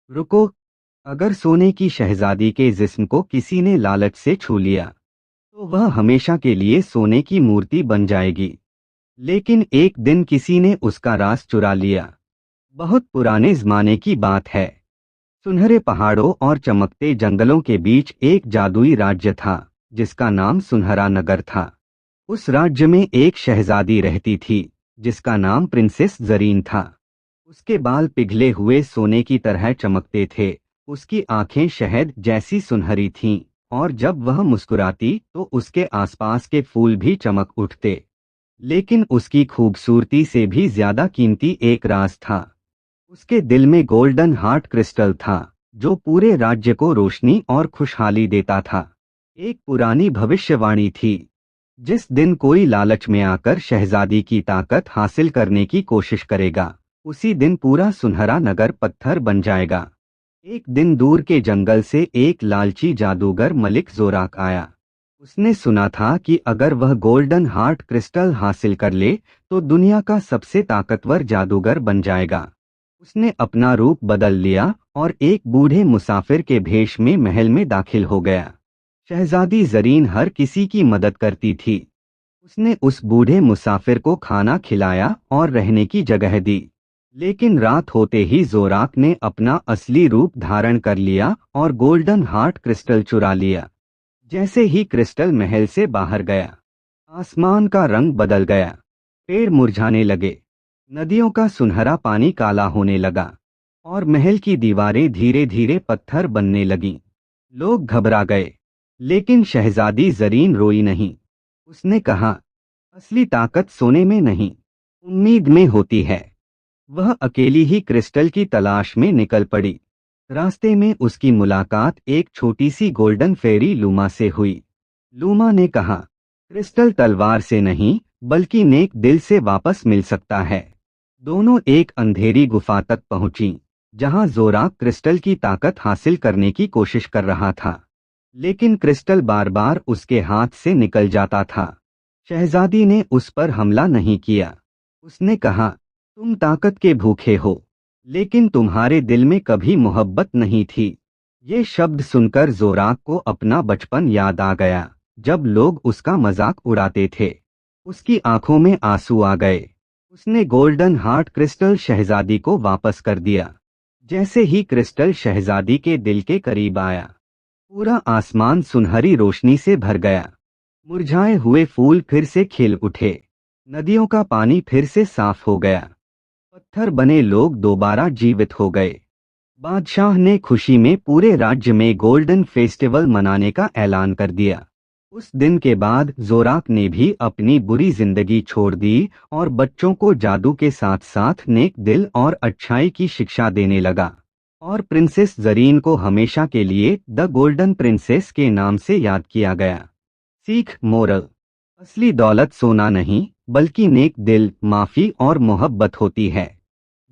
रुको, अगर सोने की शहजादी के जिस्म को किसी ने लालच से छू लिया तो वह हमेशा के लिए सोने की मूर्ति बन जाएगी। लेकिन एक दिन किसी ने उसका राज चुरा लिया। बहुत पुराने जमाने की बात है। सुनहरे पहाड़ों और चमकते जंगलों के बीच एक जादुई राज्य था जिसका नाम सुनहरा नगर था। उस राज्य में एक शहजादी रहती थी जिसका नाम प्रिंसेस जरीन था। उसके बाल पिघले हुए सोने की तरह चमकते थे। उसकी आंखें शहद जैसी सुनहरी थीं और जब वह मुस्कुराती तो उसके आसपास के फूल भी चमक उठते। लेकिन उसकी खूबसूरती से भी ज्यादा कीमती एक राज था। उसके दिल में गोल्डन हार्ट क्रिस्टल था जो पूरे राज्य को रोशनी और खुशहाली देता था। एक पुरानी भविष्यवाणी थी, जिस दिन कोई लालच में आकर शहजादी की ताकत हासिल करने की कोशिश करेगा उसी दिन पूरा सुनहरा नगर पत्थर बन जाएगा। एक दिन दूर के जंगल से एक लालची जादूगर मलिक जोराक आया। उसने सुना था कि अगर वह गोल्डन हार्ट क्रिस्टल हासिल कर ले तो दुनिया का सबसे ताकतवर जादूगर बन जाएगा। उसने अपना रूप बदल लिया और एक बूढ़े मुसाफिर के भेष में महल में दाखिल हो गया। शहजादी जरीन हर किसी की मदद करती थी। उसने उस बूढ़े मुसाफिर को खाना खिलाया और रहने की जगह दी। लेकिन रात होते ही जोराक ने अपना असली रूप धारण कर लिया और गोल्डन हार्ट क्रिस्टल चुरा लिया। जैसे ही क्रिस्टल महल से बाहर गया, आसमान का रंग बदल गया। पेड़ मुरझाने लगे, नदियों का सुनहरा पानी काला होने लगा और महल की दीवारें धीरे धीरे पत्थर बनने लगीं। लोग घबरा गए, लेकिन शहजादी जरीन रोई नहीं। उसने कहा, असली ताकत सोने में नहीं, उम्मीद में होती है। वह अकेली ही क्रिस्टल की तलाश में निकल पड़ी। रास्ते में उसकी मुलाकात एक छोटी सी गोल्डन फेरी लूमा से हुई। लूमा ने कहा, क्रिस्टल तलवार से नहीं बल्कि नेक दिल से वापस मिल सकता है। दोनों एक अंधेरी गुफा तक पहुंची जहां जोराक क्रिस्टल की ताकत हासिल करने की कोशिश कर रहा था। लेकिन क्रिस्टल बार बार उसके हाथ से निकल जाता था। शहजादी ने उस पर हमला नहीं किया। उसने कहा, तुम ताकत के भूखे हो, लेकिन तुम्हारे दिल में कभी मोहब्बत नहीं थी। ये शब्द सुनकर जोराक को अपना बचपन याद आ गया, जब लोग उसका मजाक उड़ाते थे। उसकी आंखों में आंसू आ गए। उसने गोल्डन हार्ट क्रिस्टल शहजादी को वापस कर दिया। जैसे ही क्रिस्टल शहजादी के दिल के करीब आया, पूरा आसमान सुनहरी रोशनी से भर गया। मुरझाए हुए फूल फिर से खिल उठे, नदियों का पानी फिर से साफ हो गया, पत्थर बने लोग दोबारा जीवित हो गए। बादशाह ने खुशी में पूरे राज्य में गोल्डन फेस्टिवल मनाने का ऐलान कर दिया। उस दिन के बाद जोराक ने भी अपनी बुरी जिंदगी छोड़ दी और बच्चों को जादू के साथ साथ नेक दिल और अच्छाई की शिक्षा देने लगा। और प्रिंसेस जरीन को हमेशा के लिए द गोल्डन प्रिंसेस के नाम से याद किया गया। सीख मोरल, असली दौलत सोना नहीं बल्कि नेक दिल, माफी और मोहब्बत होती है।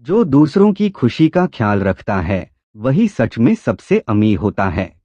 जो दूसरों की खुशी का ख्याल रखता है वही सच में सबसे अमीर होता है।